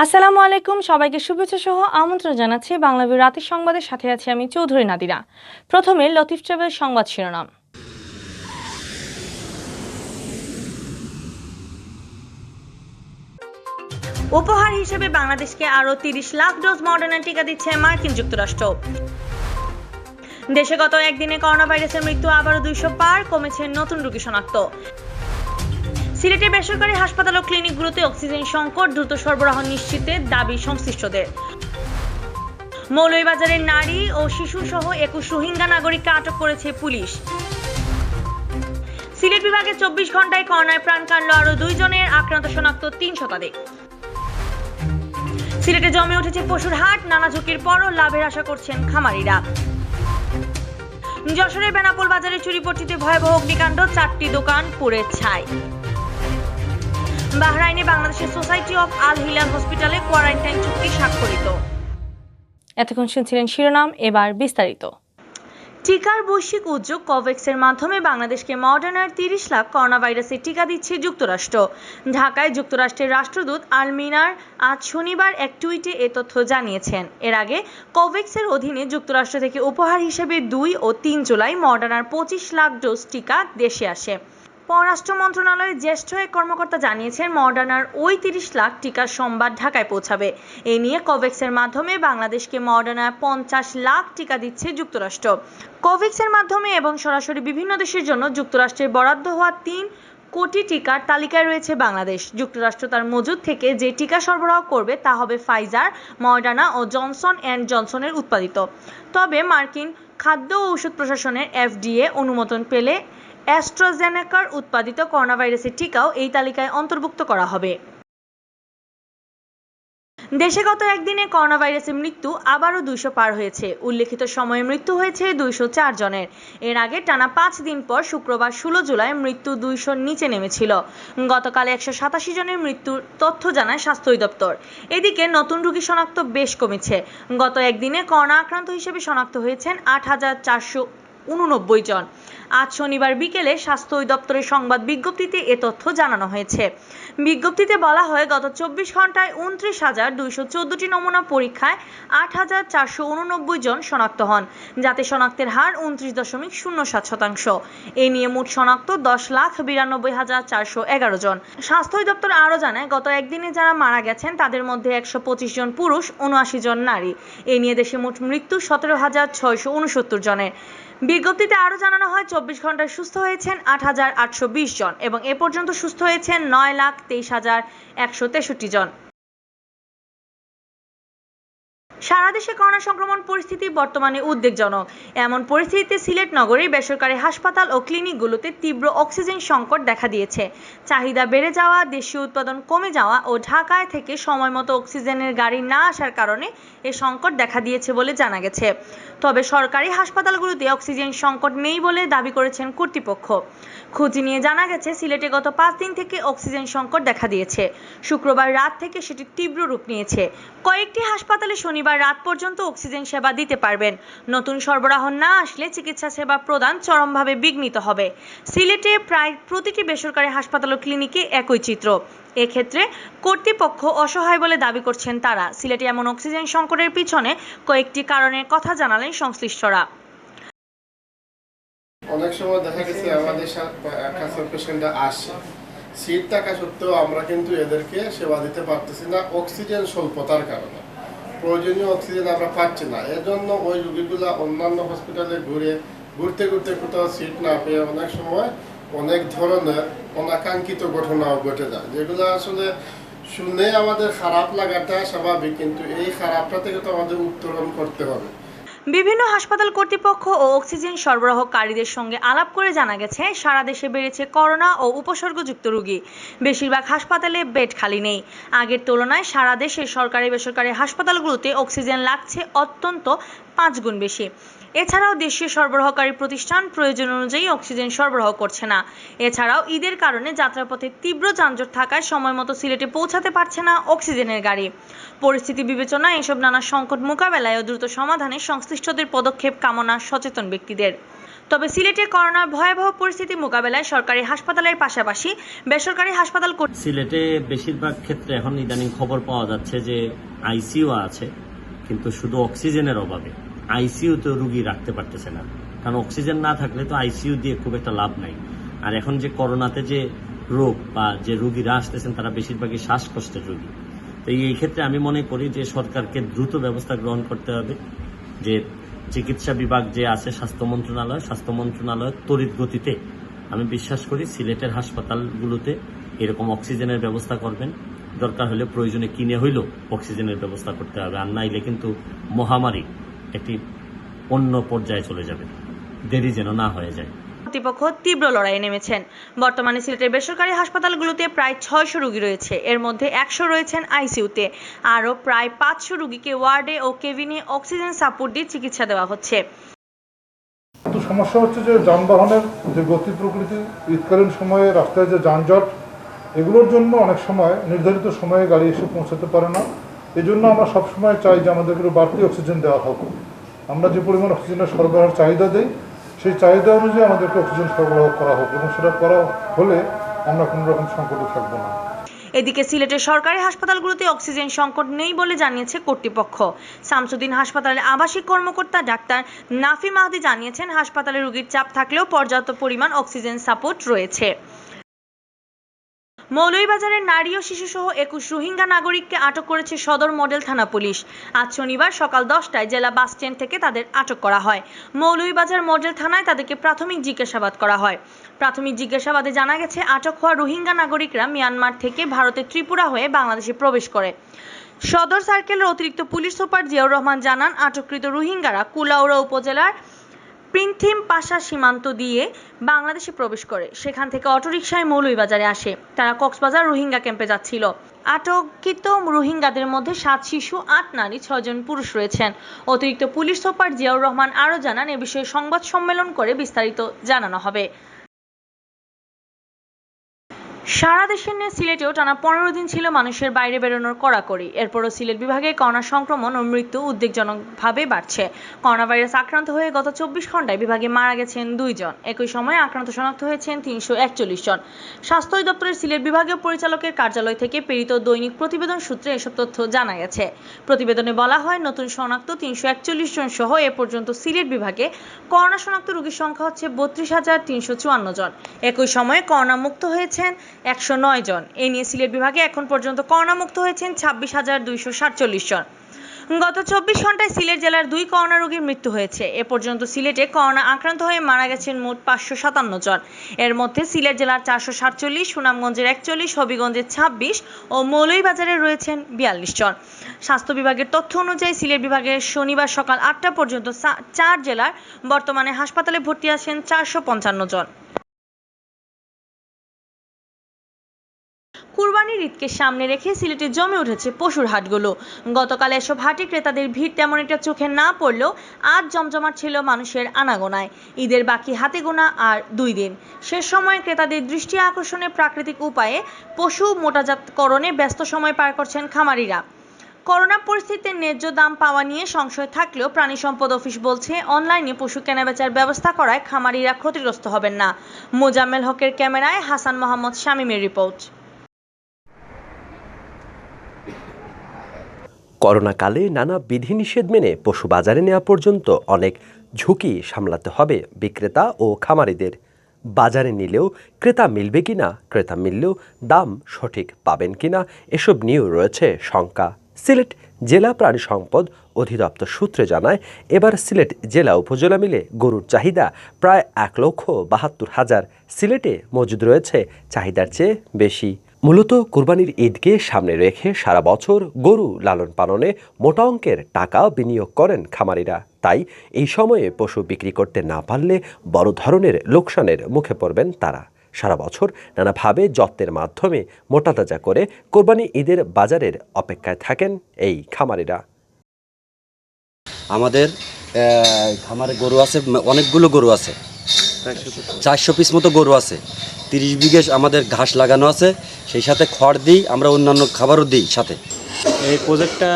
আসসালামু আলাইকুম, সবাইকে শুভেচ্ছা সহ আমন্ত্রণ জানাচ্ছি বাংলাভিউ রাতের সংবাদের সাথে আছি আমি চৌধুরী নাদিরা। প্রথমে লতিফ ট্রাভেল সংবাদ শিরোনাম। উপহার হিসেবে বাংলাদেশকে আরও ৩০ লাখ ডোজ মডার্না টিকা দিচ্ছে মার্কিন যুক্তরাষ্ট্র। দেশে গত একদিনে করোনা ভাইরাসের মৃত্যু আবারও ২০০ পার, কমেছে নতুন রোগী শনাক্ত। সিলেটে বেসরকারি হাসপাতাল ও ক্লিনিকগুলোতে অক্সিজেন সংকট, দ্রুত সরবরাহ নিশ্চিতের দাবি সংশ্লিষ্টদের। মৌলভীবাজারের নারী ও শিশু সহ ২১ রোহিঙ্গা নাগরিককে আটক করেছে পুলিশ। সিলেট বিভাগে ২৪ ঘন্টায় করোনায় প্রাণ কাটল আরও ২ জনের, আক্রান্ত শনাক্ত ৩ শতাধিক। সিলেটে জমে উঠেছে পশুর হাট, নানা ঝুঁকির পরও লাভের আশা করছেন খামারিরা। যশোরের বেনাপোল বাজারে চুরিপট্টিতে ভয়াবহ অগ্নিকাণ্ড, ৪টি দোকান পুড়ে ছাই। বাহরাইনে বাংলাদেশের সোসাইটি অফ আল হিলাল হসপিটালে কোয়ারেন্টাইন চুক্তি স্বাক্ষরিত। এতক্ষণ শুনছিলেন শিরোনাম, এবার বিস্তারিত। টিকার বৈশ্বিক উদ্যোগ কোভ্যাক্সের মাধ্যমে বাংলাদেশকে মডার্নার ৩০ লাখ করোনা ভাইরাসের টিকা দিচ্ছে যুক্তরাষ্ট্র। ঢাকায় যুক্তরাষ্ট্রের রাষ্ট্রদূত আলমিনার আজ শনিবার এক টুইটে এ তথ্য জানিয়েছেন। এর আগে কোভ্যাক্সের অধীনে যুক্তরাষ্ট্র থেকে উপহার হিসেবে ২ ও ৩ জুলাই মডার্নার ২৫ লাখ ডোজ টিকা দেশে আসে। পররাষ্ট্র মন্ত্রণালয়ের জ্যেষ্ঠ এক কর্মকর্তা জানিয়েছেন, মডার্নার ওই ৩০ লাখ টিকা সোমবার ঢাকায় পৌঁছাবে। এ নিয়ে কোভ্যাক্সের মাধ্যমে বাংলাদেশকে মডার্নার ৫০ লাখ টিকা দিচ্ছে যুক্তরাষ্ট্র। কোভ্যাক্সের মাধ্যমে এবং সরাসরি বিভিন্ন দেশের জন্য যুক্তরাষ্ট্রের বরাদ্দ হওয়া ৩ কোটি টিকার তালিকায় রয়েছে বাংলাদেশ। যুক্তরাষ্ট্র তার মজুদ থেকে যে টিকা সরবরাহ করবে তা হবে ফাইজার, মডার্না ও জনসন অ্যান্ড জনসনের উৎপাদিত। তবে মার্কিন খাদ্য ও ঔষধ প্রশাসনের FDA অনুমোদন পেলে অ্যাস্ট্রাজেনেকার উৎপাদিত করোনা ভাইরাসের টিকাও এই তালিকায় অন্তর্ভুক্ত করা হবে। দেশে গত একদিনে করোনা ভাইরাসের মৃত্যু আবারও ২০০ পার হয়েছে। উল্লেখিত সময়ে মৃত্যু হয়েছে ২০৪ জনের। এর আগে টানা ৫ দিন পর শুক্রবার ১৬ জুলাই মৃত্যু ২০০-র নিচে নেমেছিল। গতকাল ১৮৭ জনের মৃত্যুর তথ্য জানায় স্বাস্থ্য অধিদপ্তর। এদিকে নতুন রোগী শনাক্ত বেশ কমেছে। গত একদিনে করোনা আক্রান্ত হিসেবে শনাক্ত হয়েছেন ৮,৪৮৯ জন। আজ শনিবার বিকেলে স্বাস্থ্য অধিদপ্তরের সংবাদ বিজ্ঞপ্তিতে এ তথ্য জানানো হয়েছে। বিজ্ঞপ্তিতে বলা হয়, গত ২৪ ঘন্টায় ২৯,২১৪টি নমুনা পরীক্ষায় ৮,৪৮৯ জন শনাক্ত হন, যাতে শনাক্তের হার ২৯.০৭%। এ নিয়ে মোট শনাক্ত ১০,৯২,৪১১ জন। স্বাস্থ্য অধিদপ্তর আরও জানায়, গত একদিনে যারা মারা গেছেন তাদের মধ্যে ১২৫ জন পুরুষ, ৭৯ জন নারী। এ নিয়ে দেশে মোট মৃত্যু ১৭,৬৬৯ জনের। বিজ্ঞপ্তিতে আরও জানানো হয়, ২৪ ঘন্টায় সুস্থ হয়েছেন ৮,৮২০ জন এবং এ পর্যন্ত সুস্থ হয়েছেন ৯,২৩,১৬৩ জন। সারা দেশে করোনা সংক্রমণ পরিস্থিতি বর্তমানে উদ্বেগজনক। এমন পরিস্থিতিতে সিলেট নগরীর বেসরকারি হাসপাতাল ও ক্লিনিকগুলোতে তীব্র অক্সিজেন সংকট দেখা দিয়েছে। চাহিদা বেড়ে যাওয়া, দেশীয় উৎপাদন কমে যাওয়া ও ঢাকায় থেকে সময়মতো অক্সিজেনের গাড়ি না আসার কারণে এ সংকট দেখা দিয়েছে বলে জানা গেছে। তবে সরকারি হাসপাতালগুলোতে অক্সিজেন সংকট নেই বলে দাবি করেছেন কর্তৃপক্ষ। খোঁজ নিয়ে জানা গেছে, সিলেটে গত ৫ দিন থেকে অক্সিজেন সংকট দেখা দিয়েছে। শুক্রবার রাত থেকে সেটি তীব্র রূপ নিয়েছে। কয়েকটি হাসপাতালে শনিবার রাত পর্যন্ত অক্সিজেন সেবা দিতে পারবেন। নতুন সরবরাহ না আসলে চিকিৎসা সেবা প্রদান চরমভাবে বিঘ্নিত হবে। সিলেটে প্রায় প্রতিটি বেসরকারি হাসপাতাল ও ক্লিনিকে একই চিত্র। এক্ষেত্রে কর্তৃপক্ষ অসহায় বলে দাবি করছেন তারা। সিলেটে এমন অক্সিজেন সংকটের পিছনে কয়েকটি কারণের কথা জানালেন সংশ্লিষ্টরা। অনেক সময় দেখা গেছে আমাদের কাছে পেশেন্টরা আসে, সিট থাকা সত্ত্বেও আমরা কিন্তু এদেরকে সেবা দিতে পারতেছি না অক্সিজেন স্বল্পতার কারণে। প্রয়োজনীয় অক্সিজেন আমরা পাচ্ছি না। এর জন্য ওই রোগীগুলা অন্যান্য হসপিটালে ঘুরতে কোথাও সিট না পেয়ে অনেক সময় অনেক ধরনের অনাকাঙ্ক্ষিত ঘটনাও ঘটে যায়, যেগুলো আসলে শুনে আমাদের খারাপ লাগাটা স্বাভাবিক, কিন্তু এই খারাপটা থেকে তো আমাদের উত্তরণ করতে হবে। বিভিন্ন হাসপাতাল কর্তৃপক্ষ ও অক্সিজেন সরবরাহকারীদের সঙ্গে আলাপ করে জানা গেছে, সারা দেশে বেড়েছে করোনা ও উপসর্গযুক্ত রোগী। বেশিরভাগ হাসপাতালে বেড খালি নেই। আগের তুলনায় সারা দেশের সরকারি বেসরকারি হাসপাতালগুলোতে অক্সিজেন লাগছে অত্যন্ত ৫ গুণ বেশি। এছাড়াও দেশীয় সরবরাহকারী প্রতিষ্ঠান প্রয়োজন অনুযায়ী অক্সিজেন সরবরাহ করছে না। এছাড়াও ঈদের কারণে যাত্রাপথে তীব্র যানজট থাকায় সময়মতো সিলেটে পৌঁছাতে পারছে না অক্সিজেনের গাড়ি। পরিস্থিতি বিবেচনায় এসব নানা সংকট মোকাবেলায় ও দ্রুত সমাধানে সংশ্লিষ্টদের পদক্ষেপ কামনা সচেতন ব্যক্তিদের। তবে সিলেটে করোনার ভয়াবহ পরিস্থিতি মোকাবেলায় সরকারি হাসপাতালের পাশাপাশি বেসরকারি হাসপাতাল সিলেটে বেশিরভাগ ক্ষেত্রে এখন ইদানিং খবর পাওয়া যাচ্ছে যে আইসিইউ আছে, কিন্তু শুধু অক্সিজেনের অভাবে আইসিইউতে রুগী রাখতে পারতেছে না, কারণ অক্সিজেন না থাকলে তো আইসিইউ দিয়ে খুব একটা লাভ নাই। আর এখন যে করোনাতে যে রোগ বা যে রুগীরা আসতেছেন তারা বেশিরভাগই শ্বাসকষ্টের রোগী। তো এই ক্ষেত্রে আমি মনে করি যে সরকারকে দ্রুত ব্যবস্থা গ্রহণ করতে হবে, যে চিকিৎসা বিভাগ যে আছে স্বাস্থ্য মন্ত্রণালয় তড়িৎ গতিতে আমি বিশ্বাস করি সিলেটের হাসপাতালগুলোতে এরকম অক্সিজেনের ব্যবস্থা করবেন। দরকার হলে প্রয়োজনে কিনে হইলেও অক্সিজেনের ব্যবস্থা করতে হবে, আর নাইলে কিন্তু মহামারী একটি অন্য পর্যায়ে চলে যাবে, দেরি যেন না হয়ে যায়। কর্তৃপক্ষ তীব্র লড়াইয়ে নেমেছেন। বর্তমানে সিলেটের বেসরকারি হাসপাতালগুলোতে প্রায় 600 রোগী রয়েছে, এর মধ্যে 100 রয়েছেন আইসিইউতে। আরও প্রায় 500 রোগীকে ওয়ার্ডে ও কেবিনে অক্সিজেন সাপোর্ট দিয়ে চিকিৎসা দেওয়া হচ্ছে। তো সমস্যা হচ্ছে যে যানবাহনের যে গতি প্রকৃতি, ঈদকালীন সময়ে রাস্তায় যে যানজট, এগুলোর জন্য অনেক সময় নির্ধারিত সময়ে গাড়ি এসে পৌঁছাতে পারে না। এই জন্য আমরা সবসময় চাই যে আমাদেরকে বাড়তি অক্সিজেন দেওয়া হোক। আমরা যে পরিমাণ অক্সিজেনের সরবরাহের চাহিদা দিই, সেই চাহিদা অনুযায়ী আমাদেরকে অক্সিজেন সরবরাহ করা হোক, এবং সেটা করা হলে আমরা কোনো রকম সংকটে থাকবো না। এদিকে সিলেটের সরকারি হাসপাতালগুলোতে অক্সিজেন সংকট নেই বলে জানিয়েছে কর্তৃপক্ষ। শামসুদ্দিন হাসপাতালের আবাসিক কর্মকর্তা ডাক্তার নাফি মাহদি জানিয়েছেন, হাসপাতালে রোগীর চাপ থাকলেও পর্যাপ্ত পরিমাণ অক্সিজেন সাপোর্ট রয়েছে। মৌলভীবাজারের নারী ও শিশুসহ 21 রোহিঙ্গা নাগরিককে আটক করেছে সদর মডেল থানা পুলিশ। আজ শনিবার সকাল 10টায় জেলা বাস স্ট্যান্ড থেকে তাদের আটক করা হয়। মৌলভীবাজার মডেল থানায় তাদেরকে প্রাথমিক জিজ্ঞাসাবাদ করা হয়। প্রাথমিক জিজ্ঞাসাবাদে জানা গেছে, আটক হওয়া রোহিঙ্গা নাগরিকরা মিয়ানমার থেকে ভারতের ত্রিপুরা হয়ে বাংলাদেশে প্রবেশ করে। সদর সার্কেলের অতিরিক্ত পুলিশ সুপার জিয়াউর রহমান জানান, আটককৃত রোহিঙ্গারা কুলাউড়া উপজেলার প্রিন্থিম পাশা সীমান্ত দিয়ে বাংলাদেশে প্রবেশ করে, সেখান থেকে অটোরিকশায় মৌলভীবাজারে আসে। তারা কক্সবাজার রোহিঙ্গা ক্যাম্পে যাচ্ছিল। আটককৃত রোহিঙ্গাদের মধ্যে 7 শিশু, 8 নারী, 6 জন পুরুষ রয়েছেন। অতিরিক্ত পুলিশ সুপার জিয়াউর রহমান আরও জানান, এ বিষয়ে সংবাদ সম্মেলন করে বিস্তারিত জানানো হবে। সারা দেশের ন্যায় সিলেটেও টানা 15 দিন ছিল মানুষের বাইরে বেরোনোর কড়াকড়ি। এরপরও সিলেট বিভাগে করোনা সংক্রমণ ও মৃত্যু উদ্বেগজনকভাবে বাড়ছে। করোনা ভাইরাস আক্রান্ত হয়ে গত 24 ঘন্টায় বিভাগে মারা গেছেন 2 জন। একই সময়ে আক্রান্ত শনাক্ত হয়েছেন 341 জন। স্বাস্থ্য দপ্তরের সিলেট বিভাগীয় পরিচালকের কার্যালয় থেকে প্রেরিত দৈনিক প্রতিবেদন সূত্রে এসব তথ্য জানা গেছে। প্রতিবেদনে বলা হয়, নতুন শনাক্ত 341 জন সহ এ পর্যন্ত সিলেট বিভাগে করোনা শনাক্ত রোগীর সংখ্যা হচ্ছে 32,354 জন। একই সময়ে করোনা মুক্ত হয়েছেন 109 জন। এ নিয়ে সিলেট বিভাগে এখন পর্যন্ত করোনা মুক্ত হয়েছেন 26,247 জন। গত 24 ঘন্টায় সিলেট জেলার 2 করোনা রোগীর মৃত্যু হয়েছে। এ পর্যন্ত সিলেটে করোনা আক্রান্ত হয়ে মারা গেছেন মোট 557 জন। এর মধ্যে সিলেট জেলার 447, সুনামগঞ্জের 41, হবিগঞ্জের 26 ও মৌলভীবাজারে রয়েছেন 42 জন। স্বাস্থ্য বিভাগের তথ্য অনুযায়ী সিলেট বিভাগের শনিবার সকাল 8টা পর্যন্ত 4 জেলার বর্তমানে হাসপাতালে ভর্তি আছেন 455 জন। কুরবানির ঈদকে সামনে রেখে সিলেটে জমে উঠেছে পশুর হাটগুলো। গতকাল এসব হাটে ক্রেতাদের ভিড় তেমন একটা চোখে না পড়লেও আজ জমজমাট ছিল মানুষের আনাগোনায়। ঈদের বাকি হাতে গোনা আর 2 দিন। শেষ সময়ে ক্রেতাদের দৃষ্টি আকর্ষণে প্রাকৃতিক উপায়ে পশু মোটাজাতকরণে ব্যস্ত সময় পার করছেন খামারিরা। করোনা পরিস্থিতিতে ন্যায্য দাম পাওয়া নিয়ে সংশয় থাকলেও প্রাণী সম্পদ অফিস বলছে, অনলাইনে পশু কেনাবেচার ব্যবস্থা করায় খামারিরা ক্ষতিগ্রস্ত হবেন না। মোজাম্মেল হকের ক্যামেরায় হাসান মোহাম্মদ শামীমের রিপোর্ট। করোনাকালে নানা বিধিনিষেধ মেনে পশু বাজারে নেওয়া পর্যন্ত অনেক ঝুঁকি সামলাতে হবে বিক্রেতা ও খামারিদের। বাজারে নিলেও ক্রেতা মিলবে কিনা, ক্রেতা মিললেও দাম সঠিক পাবেন কিনা, এসব নিয়েও রয়েছে শঙ্কা। সিলেট জেলা প্রাণী সম্পদ অধিদপ্তর সূত্রে জানায়, এবার সিলেট জেলা উপজেলা মিলে গরুর চাহিদা প্রায় 1,72,000। সিলেটে মজুদ রয়েছে চাহিদার চেয়ে বেশি। মূলত কোরবানির ঈদকে সামনে রেখে সারা বছর গরু লালন পালনে মোটা অঙ্কের টাকা বিনিয়োগ করেন খামারিরা। তাই এই সময়ে পশু বিক্রি করতে না পারলে বড় ধরনের লোকসানের মুখে পড়বেন তারা। সারা বছর নানাভাবে যত্নের মাধ্যমে মোটাতাজা করে কোরবানি ঈদের বাজারের অপেক্ষায় থাকেন এই খামারিরা। আমাদের খামারে গরু আছে, অনেকগুলো গরু আছে, 400 পিস মতো গরু আছে। 30 বিঘে আমাদের ঘাস লাগানো আছে, সেই সাথে খড় দিই, আমরা অন্যান্য খাবারও দিই সাথে। এই প্রজেক্টটা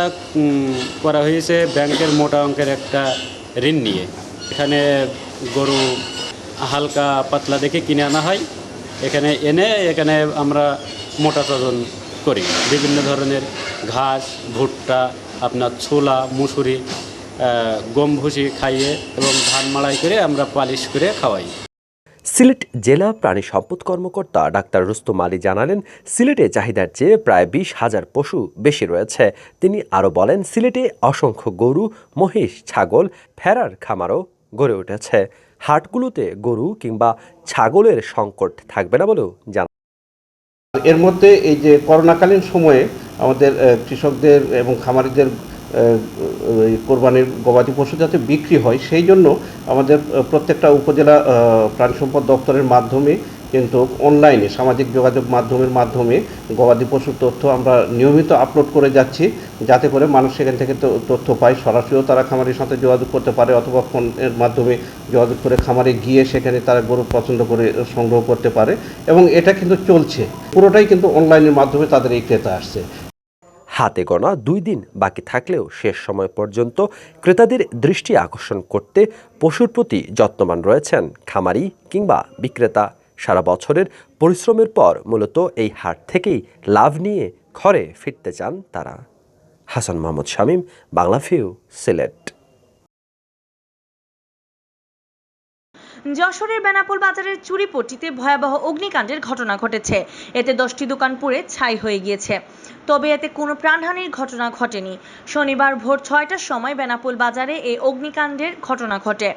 করা হয়েছে ব্যাংকের মোটা অঙ্কের একটা ঋণ নিয়ে। এখানে গরু হালকা পাতলা দেখে কিনে আনা হয়। এখানে এনে আমরা মোটা চজন করি। বিভিন্ন ধরনের ঘাস, ভুট্টা, আপনার ছোলা, মুসুরি, গম ভুসি খাইয়ে এবং ধান মাড়াই করে আমরা পালিশ করে খাওয়াই। সিলেট জেলা প্রাণী সম্পদ কর্মকর্তা ডাক্তার রুস্তম আলী জানালেন, সিলেটে চাহিদার চেয়ে প্রায় 20,000 পশু বেশি রয়েছে। তিনি আরও বলেন, সিলেটে অসংখ্য গরু, মহিষ, ছাগল, ভেড়ার খামারও গড়ে উঠেছে। হাটগুলোতে গরু কিংবা ছাগলের সংকট থাকবে না বলেও জানান। এর মধ্যে এই যে করোনাকালীন সময়ে আমাদের কৃষকদের এবং খামারিদের কোরবানির গবাদি পশু যাতে বিক্রি হয়, সেই জন্য আমাদের প্রত্যেকটা উপজেলা প্রাণী সম্পদ দপ্তরের মাধ্যমে কিন্তু অনলাইনে সামাজিক যোগাযোগ মাধ্যমের মাধ্যমে গবাদি পশুর তথ্য আমরা নিয়মিত আপলোড করে যাচ্ছি, যাতে করে মানুষ সেখান থেকে তথ্য পায়। সরাসরিও তারা খামারির সাথে যোগাযোগ করতে পারে অথবা ফোনের মাধ্যমে যোগাযোগ করে খামারে গিয়ে সেখানে তারা গরু পছন্দ করে সংগ্রহ করতে পারে, এবং এটা কিন্তু চলছে পুরোটাই কিন্তু অনলাইনের মাধ্যমে তাদের এই ক্রেতা আসছে। হাতে গোনা 2 দিন বাকি থাকলেও শেষ সময় পর্যন্ত ক্রেতাদের দৃষ্টি আকর্ষণ করতে পশুর প্রতি যত্নবান রয়েছেন খামারি কিংবা বিক্রেতা। সারা বছরের পরিশ্রমের পর মূলত এই হাট থেকেই লাভ নিয়ে ঘরে ফিরতে চান তারা। হাসান মোহাম্মদ শামীম, বাংলাভিউ, সিলেট। যশোরের বেনাপোল বাজারের চুরিপট্টিতে ভয়াবহ অগ্নিকাণ্ডের ঘটনা ঘটেছে। এতে 10টি দোকান পুড়ে ছাই হয়ে গিয়েছে, তবে এতে কোনো প্রাণহানির ঘটনা ঘটেনি। শনিবার ভোর 6টার সময় বেনাপোল বাজারে এই অগ্নিকাণ্ডের ঘটনা ঘটে।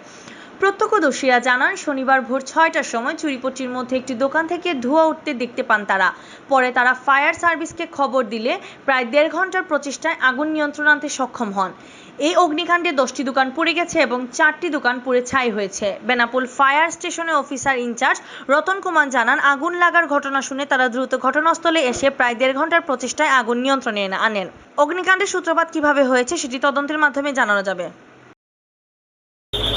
প্রত্যক্ষদর্শীরা জানান, শনিবার ভোর 6টার সময় চুরিপট্টির মধ্যে একটি দোকান থেকে ধোঁয়া উঠতে দেখতে পান তারা। পরে তারা ফায়ার সার্ভিসকে খবর দিলে প্রায় 1.5 ঘন্টার প্রচেষ্টায় আগুন নিয়ন্ত্রণে আনতে সক্ষম হন। এই অগ্নিকাণ্ডে 10টি দোকান পুড়ে গেছে এবং 4টি দোকান পুড়ে ছাই হয়েছে। বেনাপোল ফায়ার স্টেশনের অফিসার ইনচার্জ রতন কুমার জানান, আগুন লাগার ঘটনা শুনে তারা দ্রুত ঘটনাস্থলে এসে প্রায় 1.5 ঘন্টার প্রচেষ্টায় আগুন নিয়ন্ত্রণে আনেন। অগ্নিকাণ্ডের সূত্রপাত কিভাবে হয়েছে সেটি তদন্তের মাধ্যমে জানানো যাবে।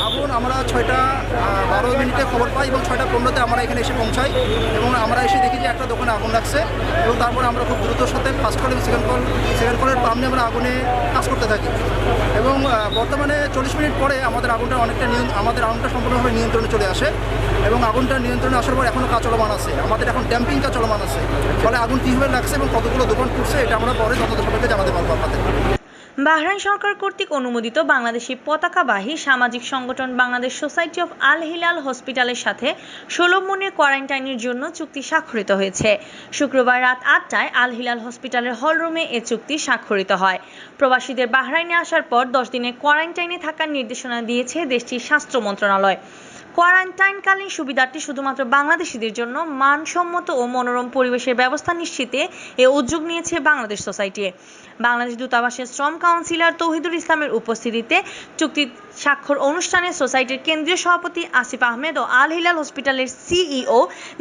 আগুন আমরা 6:12 খবর পাই এবং 6:15 আমরা এখানে এসে পৌঁছাই এবং আমরা এসে দেখি যে একটা দোকানে আগুন লাগছে, এবং তারপরে আমরা খুব দ্রুত সাথে ফার্স্ট কল এবং সেকেন্ড কলের পাম নিয়ে আমরা আগুনে কাজ করতে থাকি, এবং বর্তমানে 40 মিনিট পরে আমাদের আগুনটা সম্পূর্ণভাবে নিয়ন্ত্রণে চলে আসে, এবং আগুনটা নিয়ন্ত্রণে আসার পর এখনও কাজ চলমান আছে। আমাদের এখন ড্যাম্পিং কাজ চলমান আছে, ফলে আগুন কীভাবে লাগছে এবং কতগুলো দোকান পুড়ছে এটা আমরা পরে তদন্ত সাপেক্ষে জানাতে পারবো আপনাদের। বাহরাইন সরকার কর্তৃক অনুমোদিত বাংলাদেশি পতাকাবাহী সামাজিক সংগঠন Bangladesh society of Al Hilal হসপিটালের সাথে 16 মনের কোয়ারেন্টাইনের জন্য চুক্তি স্বাক্ষরিত হয়েছে। শুক্রবার রাত 8টায় আল হিলাল হসপিটালের হলরুমে এ চুক্তি স্বাক্ষরিত হয়। প্রবাসীদের বাহরাইনে আসার পর 10 দিনের কোয়ারেন্টাইনে থাকার নির্দেশনা দিয়েছে দেশটির স্বাস্থ্য মন্ত্রণালয়। কোয়ারেন্টাইনকালীন সুবিধাটি শুধুমাত্র বাংলাদেশিদের জন্য মানসম্মত ও মনোরম পরিবেশের ব্যবস্থা নিশ্চিতে এ উদ্যোগ নিয়েছে বাংলাদেশ সোসাইটি। বাংলাদেশ দূতাবাসের শ্রম কাউন্সিলর তৌহিদুল ইসলামের উপস্থিতিতে চুক্তি স্বাক্ষর অনুষ্ঠানে সোসাইটির কেন্দ্রীয় সভাপতি আসিফ আহমেদ ও আল হিলাল হসপিটালের সিইও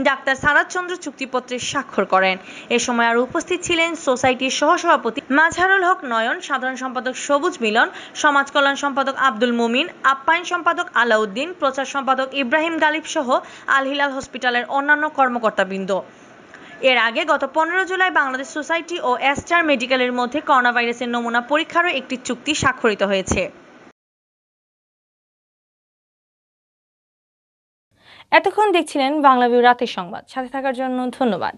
ডাক্তার সারাদ চন্দ্র চুক্তিপত্রে স্বাক্ষর করেন। এ সময় আরও উপস্থিত ছিলেন সোসাইটির সহসভাপতি মাজহারুল হক নয়ন, সাধারণ সম্পাদক সবুজ মিলন, সমাজ কল্যাণ সম্পাদক আব্দুল মুমিন, আপ্যায়ন সম্পাদক আলাউদ্দিন, প্রচার সম্পাদক ইব্রাহিম গালিব সহ আল হিলাল হসপিটালের অন্যান্য কর্মকর্তাবৃন্দ। এর আগে গত 15 জুলাই বাংলাদেশ সোসাইটি ও এস্টার মেডিকেলের মধ্যে করোনা ভাইরাসের নমুনা পরীক্ষারও একটি চুক্তি স্বাক্ষরিত হয়েছে। এতক্ষণ দেখছিলেন বাংলাভিউ রাতের সংবাদ। সাথে থাকার জন্য ধন্যবাদ।